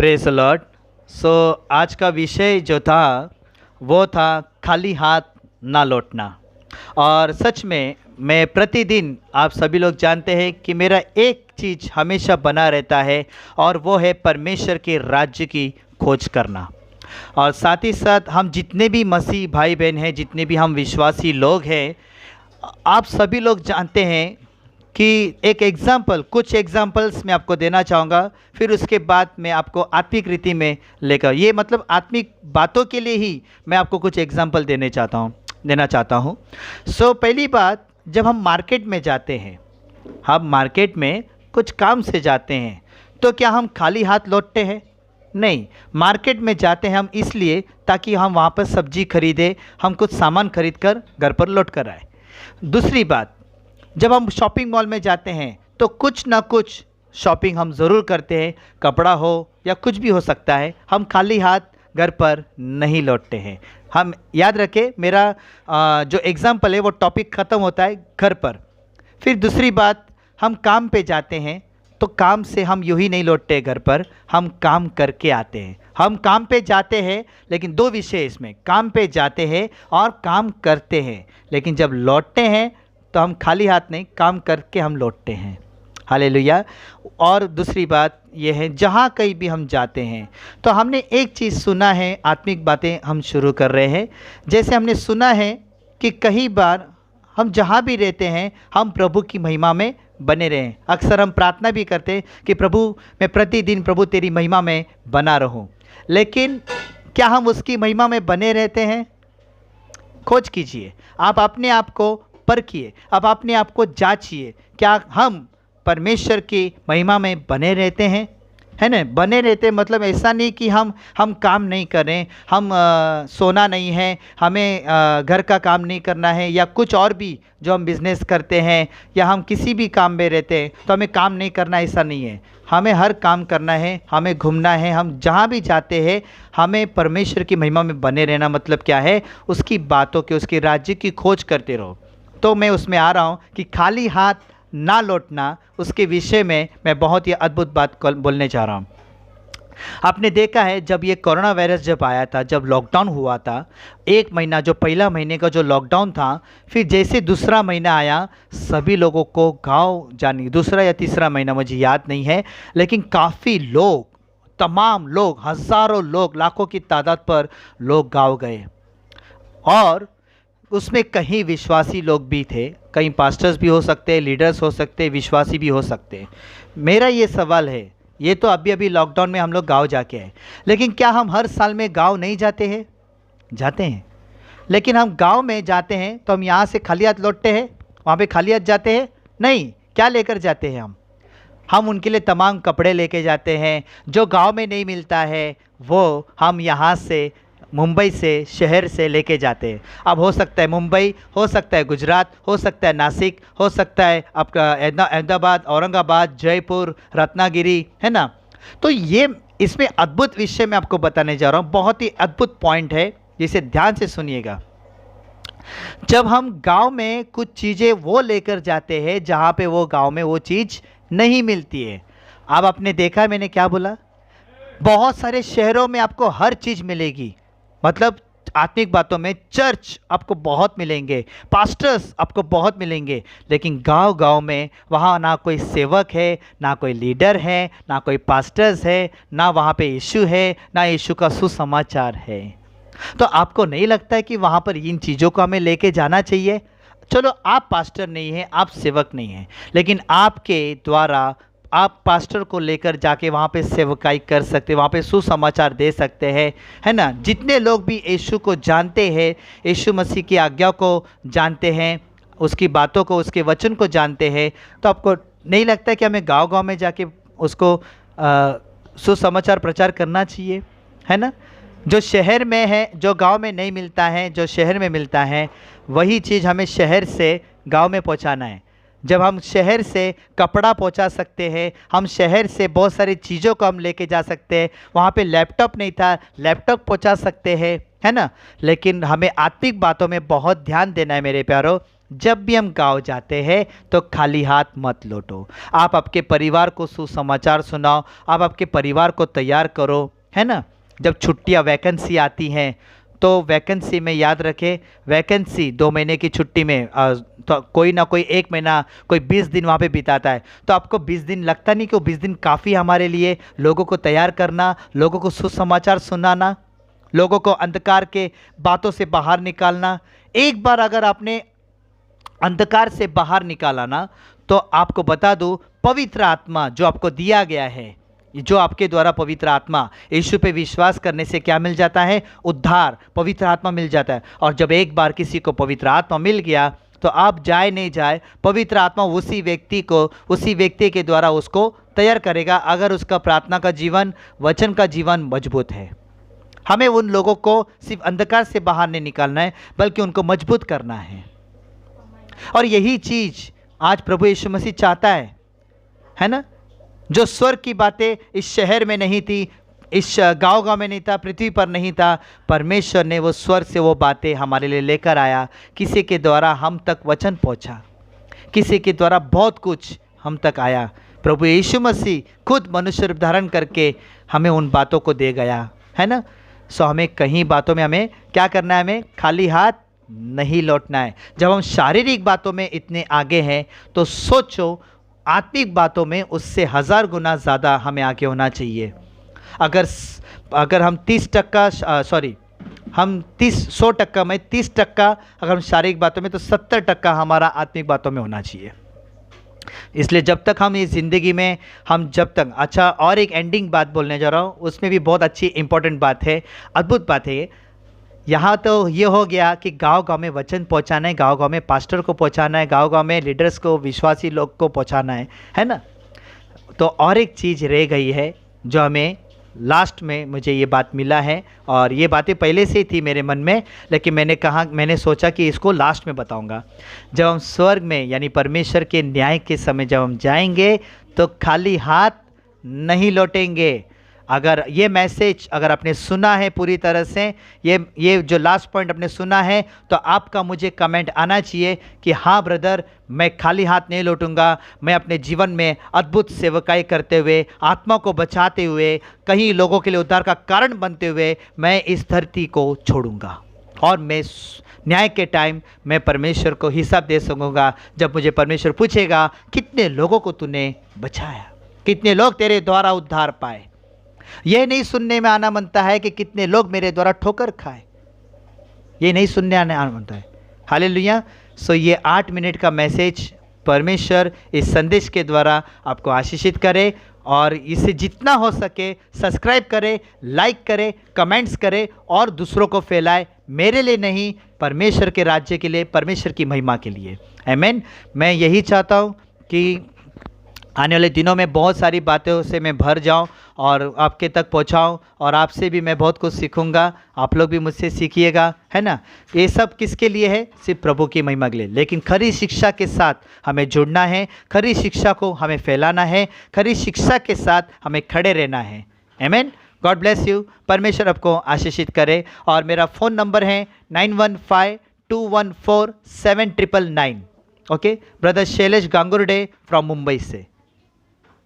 Praise Lord. सो आज का विषय जो था वो था खाली हाथ ना लौटना। और सच में मैं प्रतिदिन, आप सभी लोग जानते हैं कि मेरा एक चीज़ हमेशा बना रहता है और वो है परमेश्वर के राज्य की खोज करना। और साथ ही साथ हम जितने भी मसीह भाई बहन हैं, जितने भी हम विश्वासी लोग हैं, आप सभी लोग जानते हैं कि कुछ एग्जाम्पल्स मैं आपको देना चाहूँगा। फिर उसके बाद मैं आपको आत्मिक रीति में लेकर, ये मतलब आत्मिक बातों के लिए ही मैं आपको कुछ एग्जाम्पल देना चाहता हूँ। पहली बात, जब हम मार्केट में जाते हैं, हम मार्केट में कुछ काम से जाते हैं, तो क्या हम खाली हाथ लौटते हैं? नहीं। मार्केट में जाते हैं हम इसलिए ताकि हम वहाँ पर सब्जी खरीदें, हम कुछ सामान खरीद कर घर पर लौट कर आए। दूसरी बात, जब हम शॉपिंग मॉल में जाते हैं तो कुछ ना कुछ शॉपिंग हम ज़रूर करते हैं, कपड़ा हो या कुछ भी हो सकता है। हम खाली हाथ घर पर नहीं लौटते हैं। हम याद रखें, मेरा जो एग्ज़ाम्पल है वो टॉपिक ख़त्म होता है घर पर। फिर दूसरी बात, हम काम पे जाते हैं तो काम से हम यूँ ही नहीं लौटते घर पर, हम काम करके आते हैं। हम काम पे जाते हैं, लेकिन दो विषय इसमें, काम पे जाते हैं और काम करते हैं, लेकिन जब लौटते हैं तो हम खाली हाथ नहीं, काम करके हम लौटते हैं। हालेलुया। और दूसरी बात यह है, जहाँ कहीं भी हम जाते हैं तो हमने एक चीज़ सुना है, आत्मिक बातें हम शुरू कर रहे हैं। जैसे हमने सुना है कि कई बार हम जहाँ भी रहते हैं हम प्रभु की महिमा में बने रहें। अक्सर हम प्रार्थना भी करते हैं कि प्रभु, मैं प्रतिदिन प्रभु तेरी महिमा में बना रहूं। लेकिन क्या हम उसकी महिमा में बने रहते हैं? खोज कीजिए, आप अपने आप को परखिए, आप अपने आप को जांचिए, क्या हम परमेश्वर की महिमा में बने रहते हैं? है ना? बने रहते मतलब ऐसा नहीं कि हम काम नहीं करें, हम सोना नहीं है, हमें घर का काम नहीं करना है, या कुछ और भी जो हम बिज़नेस करते हैं या हम किसी भी काम में रहते हैं तो हमें काम नहीं करना, ऐसा नहीं है। हमें हर काम करना है, हमें घूमना है, हम जहाँ भी जाते हैं हमें परमेश्वर की महिमा में बने रहना। मतलब क्या है? उसकी बातों के, उसके राज्य की खोज करते रहो। तो मैं उसमें आ रहा हूँ कि खाली हाथ ना लौटना, उसके विषय में मैं बहुत ही अद्भुत बात बोलने जा रहा हूँ। आपने देखा है, जब ये कोरोना वायरस जब आया था, जब लॉकडाउन हुआ था, एक महीना, जो पहला महीने का जो लॉकडाउन था, फिर जैसे दूसरा महीना आया, सभी लोगों को गांव जाने, दूसरा या तीसरा महीना मुझे याद नहीं है, लेकिन काफ़ी लोग, तमाम लोग, हज़ारों लोग, लाखों की तादाद पर लोग गाँव गए। और उसमें कहीं विश्वासी लोग भी थे, कहीं पास्टर्स भी हो सकते हैं, लीडर्स हो सकते हैं, विश्वासी भी हो सकते हैं। मेरा ये सवाल है, ये तो अभी लॉकडाउन में हम लोग गांव जाके आए, लेकिन क्या हम हर साल में गांव नहीं जाते हैं? जाते हैं। लेकिन हम गांव में जाते हैं तो हम यहाँ से खाली हाथ लौटते हैं, वहाँ पे खाली हाथ जाते हैं? नहीं। क्या लेकर जाते हैं हम उनके लिए तमाम कपड़े लेके जाते हैं, जो गांव में नहीं मिलता है वो हम यहाँ से, मुंबई से, शहर से लेके जाते हैं। अब हो सकता है मुंबई, हो सकता है गुजरात, हो सकता है नासिक, हो सकता है आपका अहमदाबाद, औरंगाबाद, जयपुर, रत्नागिरी, है ना? तो ये इसमें अद्भुत विषय मैं आपको बताने जा रहा हूँ, बहुत ही अद्भुत पॉइंट है, जिसे ध्यान से सुनिएगा। जब हम गांव में कुछ चीज़ें वो लेकर जाते हैं जहाँ पे वो गांव में वो चीज़ नहीं मिलती है। अब आपने देखा, मैंने क्या बोला? बहुत सारे शहरों में आपको हर चीज़ मिलेगी, मतलब आत्मिक बातों में चर्च आपको बहुत मिलेंगे, पास्टर्स आपको बहुत मिलेंगे, लेकिन गांव-गांव में वहाँ ना कोई सेवक है, ना कोई लीडर है, ना कोई पास्टर्स है, ना वहाँ पे यीशु है, ना यीशु का सुसमाचार है। तो आपको नहीं लगता है कि वहाँ पर इन चीज़ों को हमें लेके जाना चाहिए? चलो, आप पास्टर नहीं हैं, आप सेवक नहीं हैं, लेकिन आपके द्वारा आप पास्टर को लेकर जाके वहाँ पे सेवकाई कर सकते हैं, वहाँ पे सुसमाचार दे सकते हैं, है ना? जितने लोग भी यीशु को जानते हैं, यीशु मसीह की आज्ञा को जानते हैं, उसकी बातों को, उसके वचन को जानते हैं, तो आपको नहीं लगता है कि हमें गांव-गांव में जाके उसको सुसमाचार प्रचार करना चाहिए? है ना? जो शहर में है, जो गांव में नहीं मिलता है, जो शहर में मिलता है, वही चीज़ हमें शहर से गांव में पहुंचाना है। जब हम शहर से कपड़ा पहुंचा सकते हैं, हम शहर से बहुत सारी चीज़ों को हम लेके जा सकते हैं, वहाँ पे लैपटॉप नहीं था, लैपटॉप पहुंचा सकते हैं, है ना? लेकिन हमें आत्मिक बातों में बहुत ध्यान देना है मेरे प्यारों। जब भी हम गाँव जाते हैं तो खाली हाथ मत लौटो। आप आपके परिवार को सुसमाचार सुनाओ, आप आपके परिवार को तैयार करो, है ना। जब छुट्टियां वैकेंसी आती हैं तो वैकेंसी में याद रखें, वैकेंसी 2 महीने की छुट्टी में तो कोई ना कोई 1 महीना, कोई 20 दिन वहाँ पे बिताता है। तो आपको 20 दिन लगता नहीं कि वो 20 दिन काफ़ी हमारे लिए, लोगों को तैयार करना, लोगों को सुसमाचार सुनाना, लोगों को अंधकार के बातों से बाहर निकालना। एक बार अगर आपने अंधकार से बाहर निकाला ना, तो आपको बता दूं, पवित्र आत्मा जो आपको दिया गया है, जो आपके द्वारा पवित्र आत्मा, यीशु पे विश्वास करने से क्या मिल जाता है? उद्धार, पवित्र आत्मा मिल जाता है। और जब एक बार किसी को पवित्र आत्मा मिल गया तो आप जाए नहीं जाए, पवित्र आत्मा उसी व्यक्ति को, उसी व्यक्ति के द्वारा उसको तैयार करेगा, अगर उसका प्रार्थना का जीवन, वचन का जीवन मजबूत है। हमें उन लोगों को सिर्फ अंधकार से बाहर नहीं निकालना है, बल्कि उनको मजबूत करना है। और यही चीज आज प्रभु यीशु मसीह चाहता है ना। जो स्वर्ग की बातें इस शहर में नहीं थी, इस गांव में नहीं था, पृथ्वी पर नहीं था, परमेश्वर ने वो स्वर्ग से वो बातें हमारे लिए लेकर आया। किसी के द्वारा हम तक वचन पहुंचा, किसी के द्वारा बहुत कुछ हम तक आया। प्रभु यीशु मसीह खुद मनुष्य रूप धारण करके हमें उन बातों को दे गया, है ना। सो हमें कहीं बातों में हमें क्या करना है? हमें खाली हाथ नहीं लौटना है। जब हम शारीरिक बातों में इतने आगे हैं तो सोचो आत्मिक बातों में उससे 1000 गुना ज़्यादा हमें आगे होना चाहिए। अगर हम 100% में 30% अगर हम शारीरिक बातों में, तो 70% हमारा आत्मिक बातों में होना चाहिए। इसलिए जब तक हम इस ज़िंदगी में, हम जब तक, अच्छा, और एक एंडिंग बात बोलने जा रहा हूँ, उसमें भी बहुत अच्छी इंपॉर्टेंट बात है, अद्भुत बात है। यहाँ तो ये हो गया कि गांव-गांव में वचन पहुँचाना है, गांव-गांव में पास्टर को पहुँचाना है, गांव-गांव में लीडर्स को, विश्वासी लोग को पहुँचाना है ना। तो और एक चीज़ रह गई है जो हमें लास्ट में मुझे ये बात मिला है, और ये बातें पहले से ही थी मेरे मन में, लेकिन मैंने सोचा कि इसको लास्ट में बताऊंगा। जब हम स्वर्ग में यानी परमेश्वर के न्याय के समय जब हम जाएंगे तो खाली हाथ नहीं लौटेंगे। अगर ये मैसेज अगर आपने सुना है पूरी तरह से, ये जो लास्ट पॉइंट आपने सुना है, तो आपका मुझे कमेंट आना चाहिए कि हाँ ब्रदर, मैं खाली हाथ नहीं लौटूंगा, मैं अपने जीवन में अद्भुत सेवकाई करते हुए, आत्मा को बचाते हुए, कहीं लोगों के लिए उद्धार का कारण बनते हुए मैं इस धरती को छोड़ूंगा, और मैं न्याय के टाइम मैं परमेश्वर को हिसाब दे सकूंगा। जब मुझे परमेश्वर पूछेगा कितने लोगों को तूने बचाया, कितने लोग तेरे द्वारा उद्धार पाए। यह नहीं सुनने में आना बनता है कि कितने लोग मेरे द्वारा ठोकर खाए, ये नहीं सुनने आना बनता है। हालेलुया। सो ये 8 मिनट का मैसेज परमेश्वर इस संदेश के द्वारा आपको आशीषित करे, और इसे जितना हो सके सब्सक्राइब करें, लाइक करें, कमेंट्स करें और दूसरों को फैलाए, मेरे लिए नहीं, परमेश्वर के राज्य के लिए, परमेश्वर की महिमा के लिए। आमीन। मैं यही चाहता हूँ कि आने वाले दिनों में बहुत सारी बातों से मैं भर जाऊं और आपके तक पहुंचाऊं, और आपसे भी मैं बहुत कुछ सीखूंगा, आप लोग भी मुझसे सीखिएगा, है ना। ये सब किसके लिए है? सिर्फ प्रभु की महिमा के लिए। लेकिन खरी शिक्षा के साथ हमें जुड़ना है, खरी शिक्षा को हमें फैलाना है, खरी शिक्षा के साथ हमें खड़े रहना है। आमीन। God bless you. परमेश्वर आपको आशीषित करे। और मेरा फ़ोन नंबर है 9152147999। Okay, brother Shailesh Gangurde from Mumbai से।